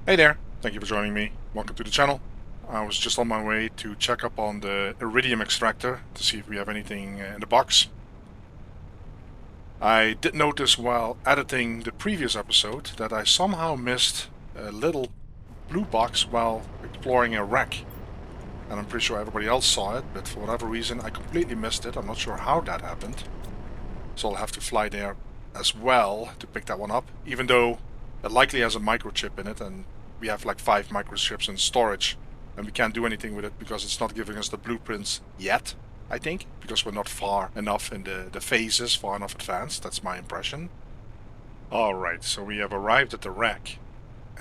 Hey there, thank you for joining me. Welcome to the channel. I was just on my way to check up on the iridium extractor to see if we have anything in the box. I did notice while editing the previous episode that I somehow missed a little blue box while exploring a wreck. And I'm pretty sure everybody else saw it, but for whatever reason I completely missed it. I'm not sure how that happened. So I'll have to fly there as well to pick that one up, even though it likely has a microchip in it and we have like 5 microchips in storage and we can't do anything with it because it's not giving us the blueprints yet, I think, because we're not far enough in the phases, far enough advanced. That's my impression. Alright, so we have arrived at the wreck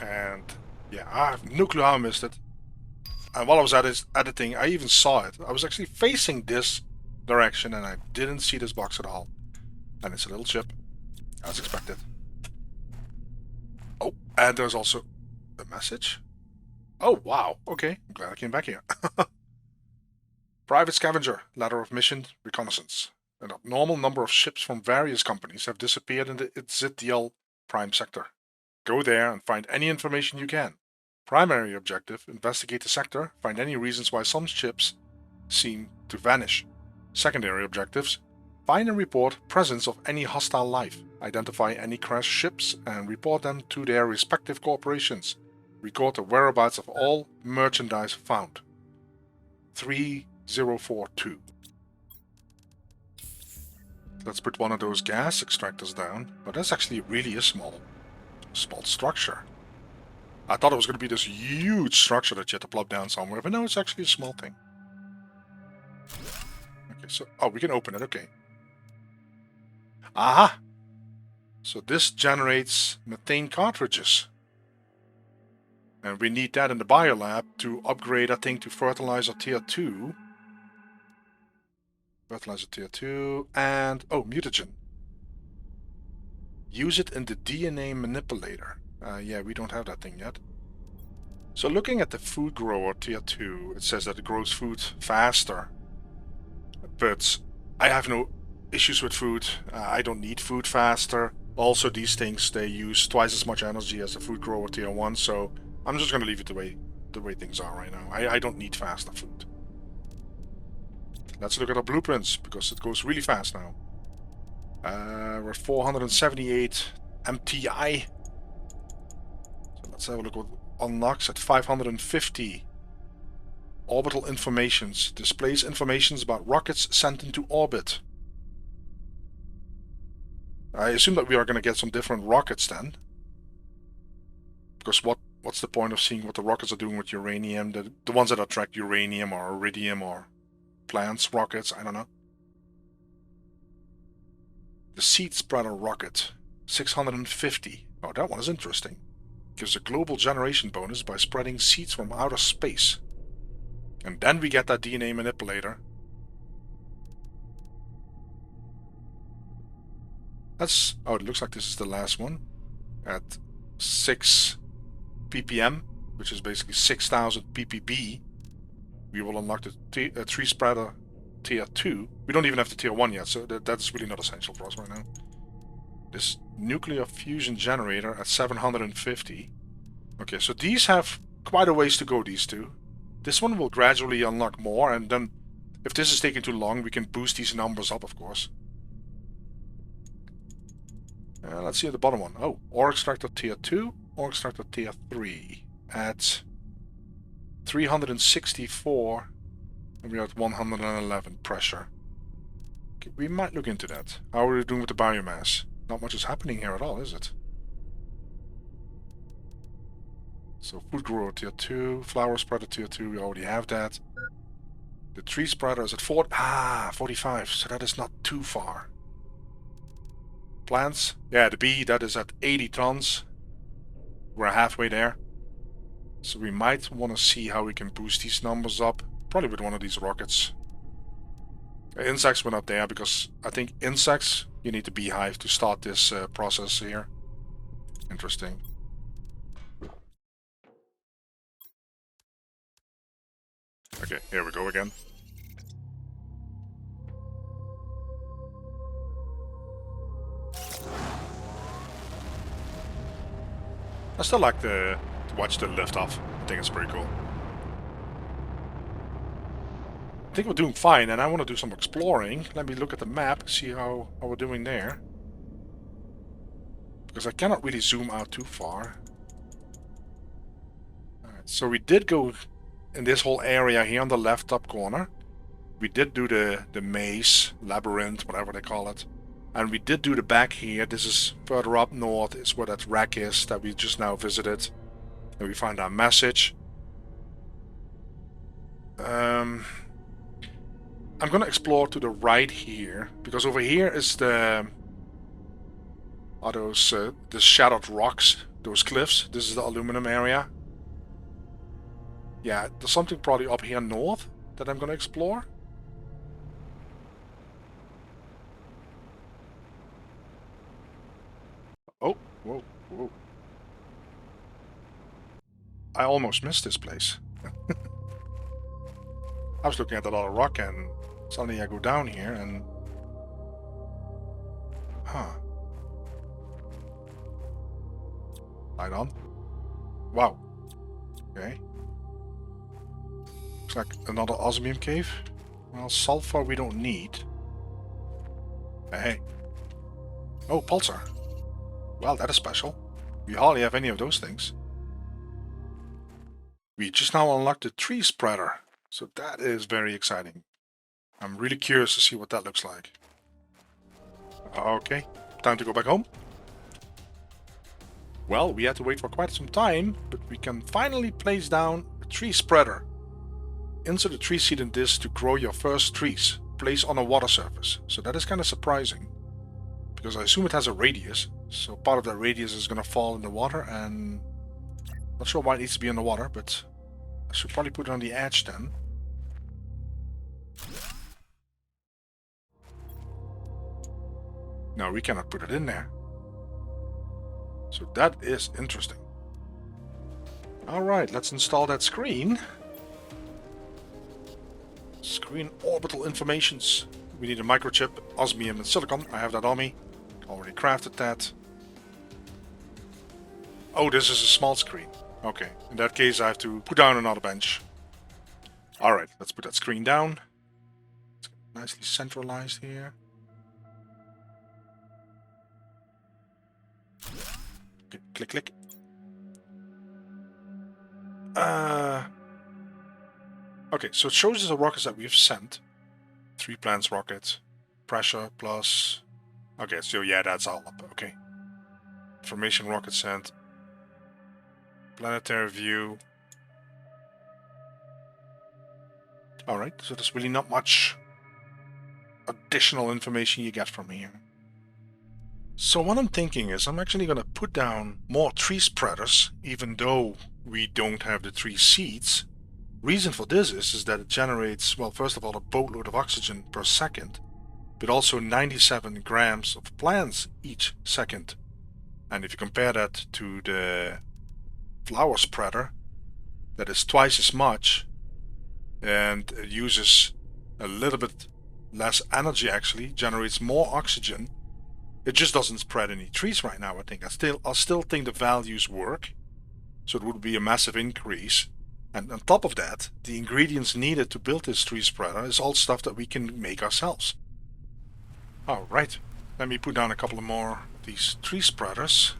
and yeah, I have no clue how I missed it. And while I was editing, I even saw it. I was actually facing this direction and I didn't see this box at all. And it's a little chip, as expected. Oh, and there's also a message. Oh, wow. Okay, I'm glad I came back here. Private scavenger, ladder of mission, reconnaissance. An abnormal number of ships from various companies have disappeared in the Itzidiel prime sector. Go there and find any information you can. Primary objective, investigate the sector, find any reasons why some ships seem to vanish. Secondary objectives, find and report presence of any hostile life. Identify any crashed ships and report them to their respective corporations. Record the whereabouts of all merchandise found. 3042. Let's put one of those gas extractors down, but that's actually really a small structure. I thought it was going to be this huge structure that you had to plop down somewhere, but no, it's actually a small thing. Okay, so, oh, we can open it, okay. Aha! So this generates methane cartridges. And we need that in the biolab to upgrade, I think, to fertilizer tier 2. Fertilizer tier 2 and, oh, mutagen. Use it in the DNA manipulator. Yeah, we don't have that thing yet. So looking at the food grower tier 2, it says that it grows food faster. But I have no issues with food. I don't need food faster. Also, these things, they use twice as much energy as the food grower tier 1, so I'm just going to leave it the way things are right now. I don't need faster food. Let's look at our blueprints, because it goes really fast now. We're at 478 MTI. So let's have a look what unlocks at 550. Orbital informations. Displays informations about rockets sent into orbit. I assume that we are going to get some different rockets then. Because what's the point of seeing what the rockets are doing with uranium? The ones that attract uranium or iridium or plants rockets, I don't know. The seed spreader rocket, 650. Oh, that one is interesting. Gives a global generation bonus by spreading seeds from outer space. And then we get that DNA manipulator. Oh, it looks like this is the last one. At 6 ppm, which is basically 6000 ppb, we will unlock the tree spreader tier 2. We don't even have the tier 1 yet, so that's really not essential for us right now. This nuclear fusion generator at 750. Okay, so these have quite a ways to go, these two. This one will gradually unlock more, and then if this is taking too long, we can boost these numbers up, of course. Let's see the bottom one. Oh, ore extractor tier 2, ore extractor tier 3 at 364, and we're at 111 pressure. Okay, we might look into that. How are we doing with the biomass? Not much is happening here at all, is it? So food grower tier 2, flower spreader tier 2, we already have that. The tree spreader is at 45, so that is not too far. Plants, yeah, the bee, that is at 80 tons. We're halfway there. So we might want to see how we can boost these numbers up, probably with one of these rockets. Insects were not there because I think insects, you need the beehive to start this process here. Interesting. Okay, here we go again. I still like the watch the lift off. I think it's pretty cool. I think we're doing fine, and I want to do some exploring. Let me look at the map, see how we're doing there. Because I cannot really zoom out too far. Alright, so we did go in this whole area here on the left top corner. We did do the maze, labyrinth, whatever they call it. And we did do the back here. This is further up north, is where that wreck is that we just now visited. And we find our message. I'm gonna explore to the right here, because over here is the the shattered rocks, those cliffs. This is the aluminum area. Yeah, there's something probably up here north that I'm gonna explore. Oh, whoa, whoa. I almost missed this place. I was looking at a lot of rock and suddenly I go down here and... Huh. Light on. Wow. Okay. Looks like another osmium cave. Well, sulfur we don't need. Hey. Oh, pulsar. Well, that is special. We hardly have any of those things. We just now unlocked the tree spreader. So that is very exciting. I'm really curious to see what that looks like. Okay, time to go back home. Well, we had to wait for quite some time, but we can finally place down a tree spreader. Insert a tree seed in this to grow your first trees. Place on a water surface. So that is kind of surprising. Because I assume it has a radius. So part of that radius is going to fall in the water, and... Not sure why it needs to be in the water, but... I should probably put it on the edge then. No, we cannot put it in there. So that is interesting. Alright, let's install that screen. Screen orbital informations. We need a microchip, osmium and silicon. I have that on me. Already crafted that. Oh, this is a small screen. Okay, in that case I have to put down another bench. Alright, let's put that screen down. It's nicely centralized here. Okay, click, click. Okay, so it shows us the rockets that we've sent. 3 plants rockets. Pressure plus... Okay, so yeah, that's all up. Okay. Information rocket sent. Planetary view. Alright, so there's really not much additional information you get from here. So what I'm thinking is I'm actually going to put down more tree spreaders, even though we don't have the tree seeds. Reason for this is that it generates, well, first of all, a boatload of oxygen per second, but also 97 grams of plants each second. And if you compare that to the flower spreader, that is twice as much, and it uses a little bit less energy actually, generates more oxygen. It just doesn't spread any trees right now, I think. I still think the values work, so it would be a massive increase. And on top of that, the ingredients needed to build this tree spreader is all stuff that we can make ourselves. Alright, let me put down a couple of more of these tree spreaders.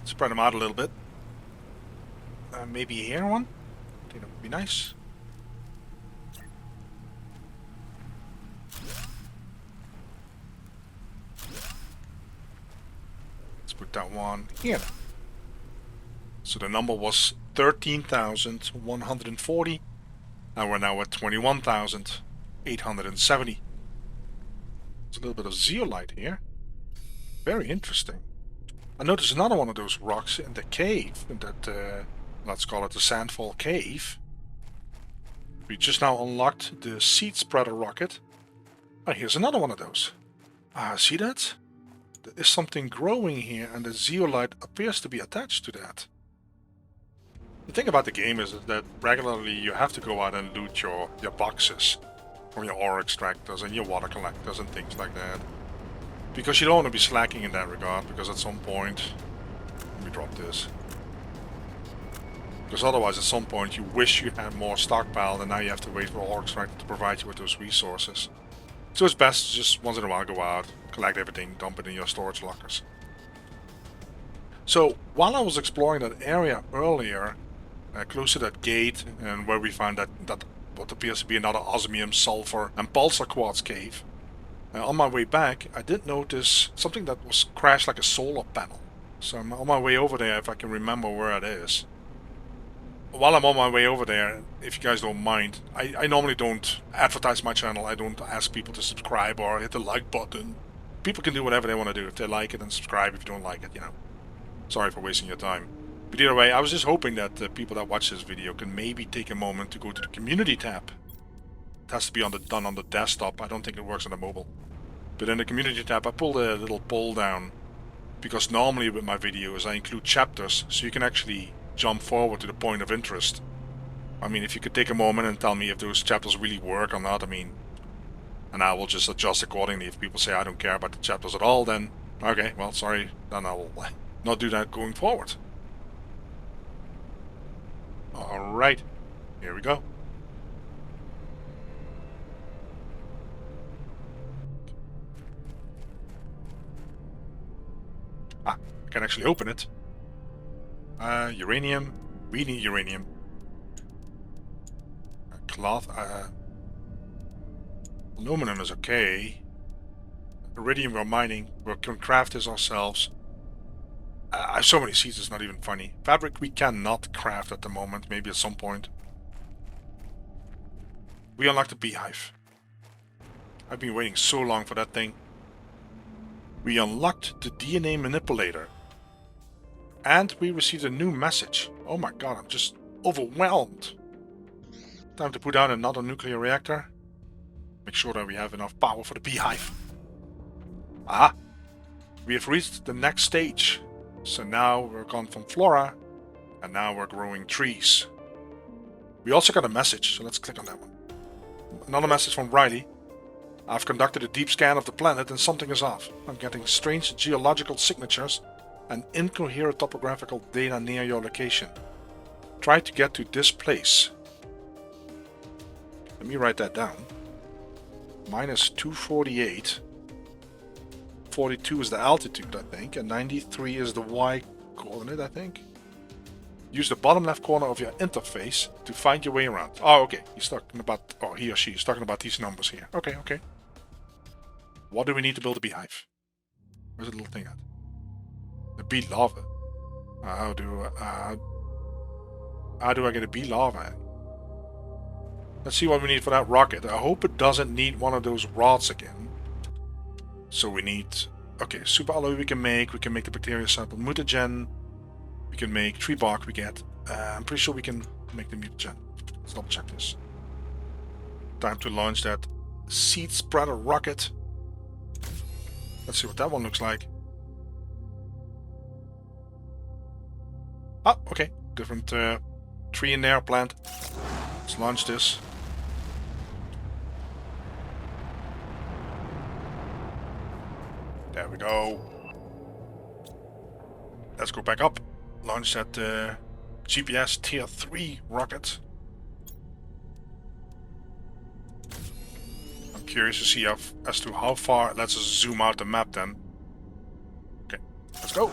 Spread them out a little bit. Maybe here one? I think that would be nice. Let's put that one here. So the number was 13,140, and we're now at 21,870. There's a little bit of zeolite here. Very interesting. I noticed another one of those rocks in the cave, in that, let's call it the Sandfall Cave. We just now unlocked the seed spreader rocket. Oh, here's another one of those. See that? There is something growing here, and the zeolite appears to be attached to that. The thing about the game is that regularly you have to go out and loot your boxes from your ore extractors and your water collectors and things like that. Because you don't want to be slacking in that regard, because at some point... Let me drop this. Because otherwise at some point you wish you had more stockpiled and now you have to wait for an extractor to provide you with those resources. So it's best to just once in a while go out, collect everything, dump it in your storage lockers. So while I was exploring that area earlier, close to that gate, and where we found that what appears to be another osmium, sulfur and pulsar quartz cave, on my way back I did notice something that was crashed like a solar panel. So I'm on my way over there, if I can remember where it is. While I'm on my way over there, if you guys don't mind, I normally don't advertise my channel. I don't ask people to subscribe or hit the like button. People can do whatever they want to do. If they like it, then subscribe. If you don't like it, you know. Sorry for wasting your time. But either way, I was just hoping that the people that watch this video can maybe take a moment to go to the community tab. It has to be done on the desktop. I don't think it works on the mobile. But in the community tab, I pulled a little poll down. Because normally with my videos, I include chapters, so you can actually jump forward to the point of interest. I mean, if you could take a moment and tell me if those chapters really work or not, I mean, and I will just adjust accordingly. If people say I don't care about the chapters at all, then okay, well, sorry, then I will not do that going forward. Alright, here we go. Ah, I can actually open it. Uranium. We need uranium. Cloth. Aluminum is okay. Iridium we're mining. We can craft this ourselves. I have so many seeds, it's not even funny. Fabric we cannot craft at the moment. Maybe at some point. We unlocked the Beehive. I've been waiting so long for that thing. We unlocked the DNA Manipulator. And we received a new message. Oh my god, I'm just overwhelmed. Time to put down another nuclear reactor. Make sure that we have enough power for the Beehive. Ah! We have reached the next stage. So now we're gone from flora, and now we're growing trees. We also got a message, so let's click on that one. Another message from Riley. I've conducted a deep scan of the planet and something is off. I'm getting strange geological signatures and incoherent topographical data near your location. Try to get to this place. Let me write that down. Minus 248. 42 is the altitude, I think, and 93 is the Y coordinate, I think. Use the bottom left corner of your interface to find your way around. Oh, okay. He's talking about, or he or she is talking about these numbers here. Okay, okay. What do we need to build a beehive? Where's the little thing at? The bee larva. How do I get a bee larva in? Let's see what we need for that rocket. I hope it doesn't need one of those rods again. So we need... Okay, super alloy we can make the bacteria sample mutagen. We can make tree bark we get. I'm pretty sure we can make the mutagen. Let's double check this. Time to launch that seed spreader rocket. Let's see what that one looks like. Oh, okay. Different tree in there, plant. Let's launch this. There we go. Let's go back up. Launch that GPS tier 3 rocket. I'm curious to see as to how far. Let's just zoom out the map then. Okay, let's go.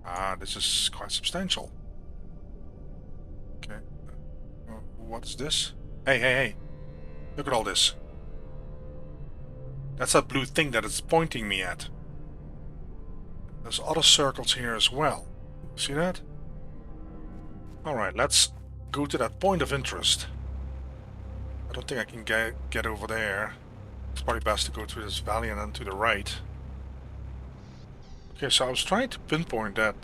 Ah, this is quite substantial. Okay. What is this? Hey, hey, hey. Look at all this. That's that blue thing that it's pointing me at. There's other circles here as well. See that? Alright, let's go to that point of interest. I don't think I can get over there. It's probably best to go through this valley and then to the right. Okay, so I was trying to pinpoint that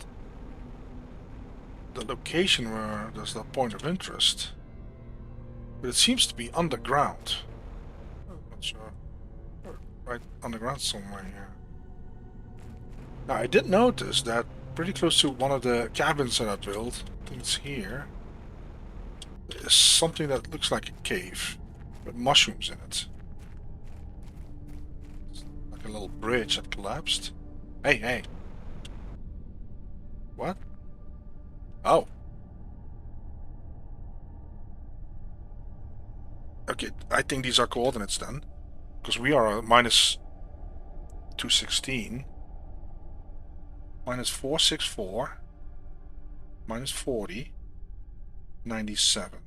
the location where there's that point of interest. But it seems to be underground. I'm not sure. Right underground somewhere here. Now I did notice that pretty close to one of the cabins that I built, I think it's here, there's something that looks like a cave with mushrooms in it. A little bridge that collapsed. Hey, hey. What? Oh. Okay, I think these are coordinates then. Because we are minus 216. Minus 464. Minus 40. 97.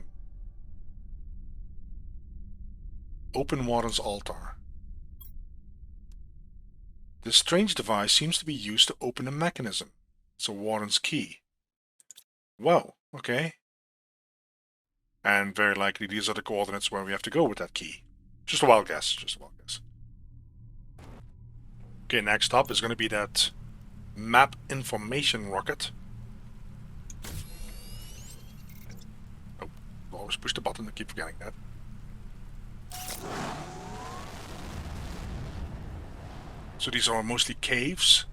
Open Warden's altar. This strange device seems to be used to open a mechanism. It's a Warden's key. Whoa, okay. And very likely these are the coordinates where we have to go with that key. Just a wild guess, just a wild guess. Okay, next up is going to be that map information rocket. Oh, always push the button, I keep forgetting that. So these are mostly caves.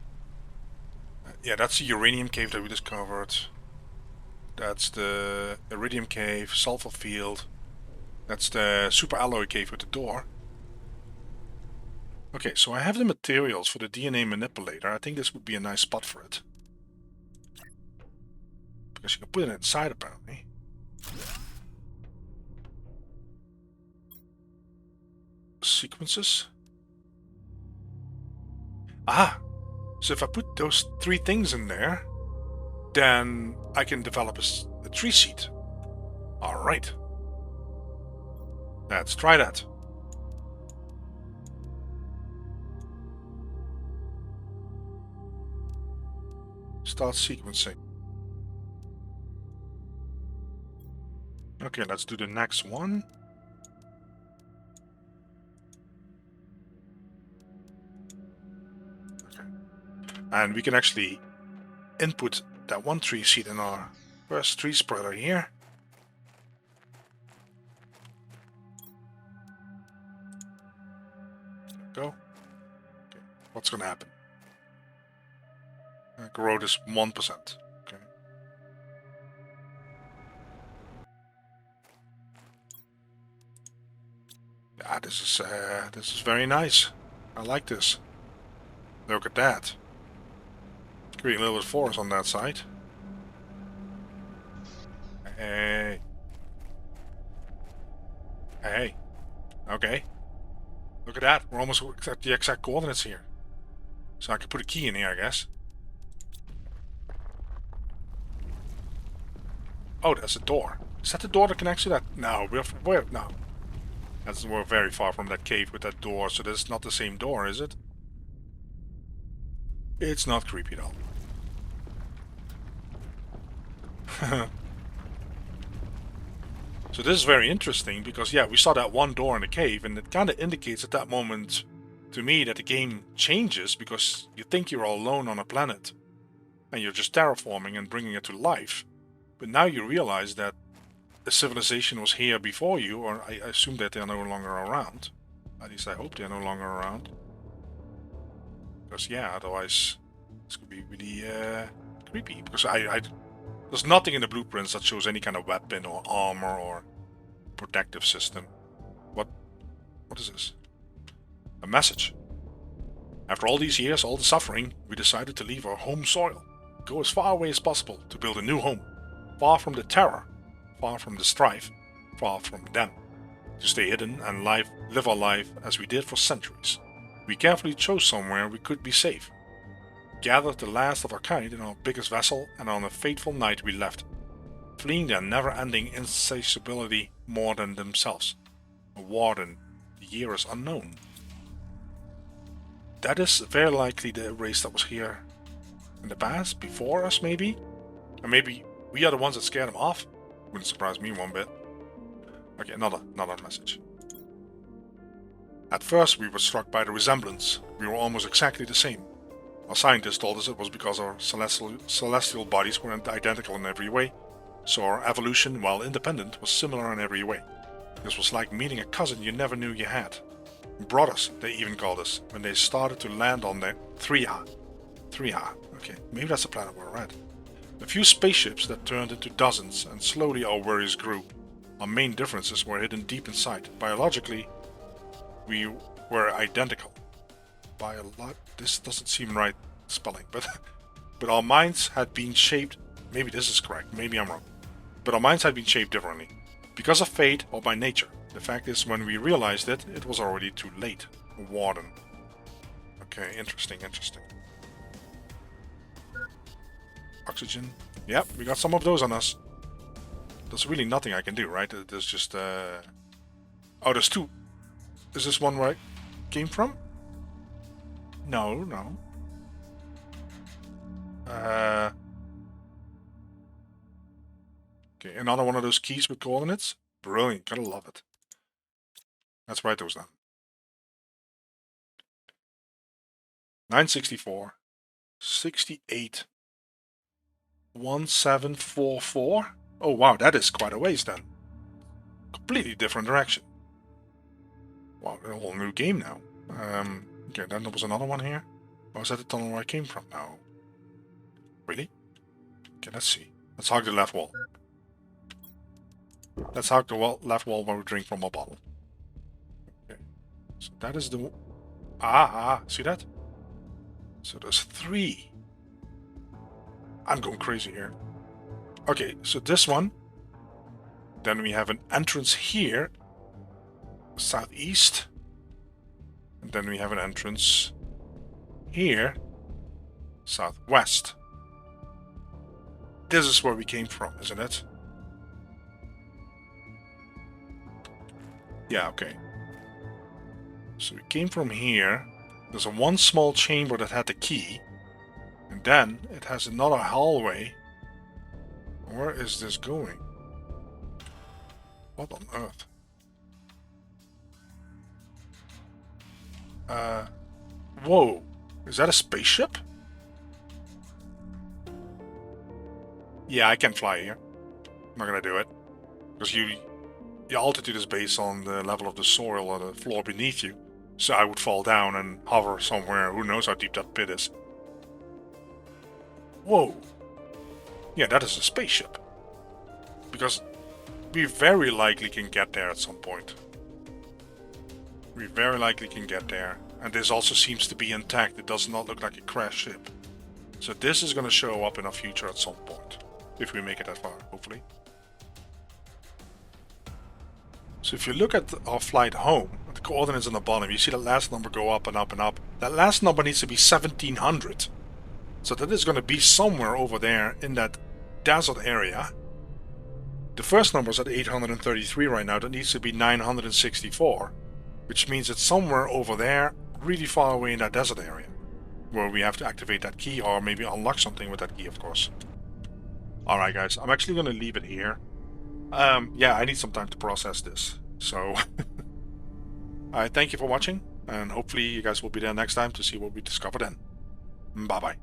Yeah, that's the uranium cave that we discovered. That's the iridium cave, sulfur field. That's the super alloy cave with the door. Okay, so I have the materials for the DNA manipulator. I think this would be a nice spot for it. Because you can put it inside apparently. Sequences. Ah! So if I put those 3 things in there, then I can develop a tree seed. Alright. Let's try that. Start sequencing. Okay, let's do the next one. Okay. And we can actually input that one tree seed in our first tree spreader here. Go. Okay. What's gonna happen? Growth is 1%. Okay. Yeah, this is very nice. I like this. Look at that. Create a little bit of force on that side. Hey. Hey. Okay. Look at that. We're almost at the exact coordinates here. So I can put a key in here, I guess. Oh, that's a door. Is that the door that connects to that? No, no. We're very far from that cave with that door, so that's not the same door, is it? It's not creepy at all. So this is very interesting because, yeah, we saw that one door in the cave, and it kind of indicates at that moment to me that the game changes because you think you're all alone on a planet and you're just terraforming and bringing it to life. But now you realize that a civilization was here before you, or I assume that they're no longer around. At least I hope they're no longer around. Because, yeah, otherwise this could be really creepy. Because there's nothing in the blueprints that shows any kind of weapon or armor or protective system. What is this? A message. After all these years, all the suffering, we decided to leave our home soil. Go as far away as possible to build a new home. Far from the terror, far from the strife, far from them. To stay hidden and live our life as we did for centuries. We carefully chose somewhere we could be safe. Gathered the last of our kind in our biggest vessel, and on a fateful night we left, fleeing their never-ending insatiability more than themselves. A Warden, the year is unknown. That is very likely the race that was here in the past, before us maybe? And maybe we are the ones that scared them off? Wouldn't surprise me one bit. Okay, another message. At first we were struck by the resemblance. We were almost exactly the same. Our scientists told us it was because our celestial bodies were identical in every way, so our evolution, while independent, was similar in every way. This was like meeting a cousin you never knew you had. Brothers, they even called us, when they started to land on their 3A. Okay, maybe that's the planet we're at. A few spaceships that turned into dozens, and slowly our worries grew. Our main differences were hidden deep inside. Biologically, we were identical. by a lot. This doesn't seem right spelling, but our minds had been shaped. Maybe this is correct. Maybe I'm wrong. But our minds had been shaped differently because of fate or by nature. The fact is, when we realized it, it was already too late. Warden. Okay, interesting. Oxygen. Yep, we got some of those on us. There's really nothing I can do, right? There's just oh, there's two. Is this one where I came from? No. Okay, another one of those keys with coordinates. Brilliant, gotta love it. Let's write those down. 964, 68, 1744. Oh wow, that is quite a ways then. Completely different direction. Wow, a whole new game now. Okay, then there was another one here. Or was that the tunnel where I came from? No. Really? Okay, let's see. Let's hug the left wall. Let's hug the left wall while we drink from a bottle. Okay. So that is the... see that? So there's 3. I'm going crazy here. Okay, so this one. Then we have an entrance here. Southeast. And then we have an entrance here. Southwest. This is where we came from, isn't it? Yeah, okay. So we came from here. There's one small chamber that had the key. And then it has another hallway. Where is this going? What on earth? Whoa. Is that a spaceship? Yeah, I can fly here. I'm not gonna do it. Because your altitude is based on the level of the soil or the floor beneath you. So I would fall down and hover somewhere. Who knows how deep that pit is. Whoa. Yeah, that is a spaceship. Because we very likely can get there at some point. We very likely can get there. And this also seems to be intact. It does not look like a crashed ship. So this is going to show up in our future at some point. If we make it that far, hopefully. So if you look at our flight home, the coordinates on the bottom, you see the last number go up and up and up. That last number needs to be 1700. So that is going to be somewhere over there in that desert area. The first number is at 833 right now. That needs to be 964. Which means it's somewhere over there, really far away in that desert area. Where we have to activate that key or maybe unlock something with that key, of course. Alright guys, I'm actually going to leave it here. Yeah, I need some time to process this. So, alright, thank you for watching. And hopefully you guys will be there next time to see what we discover then. Bye bye.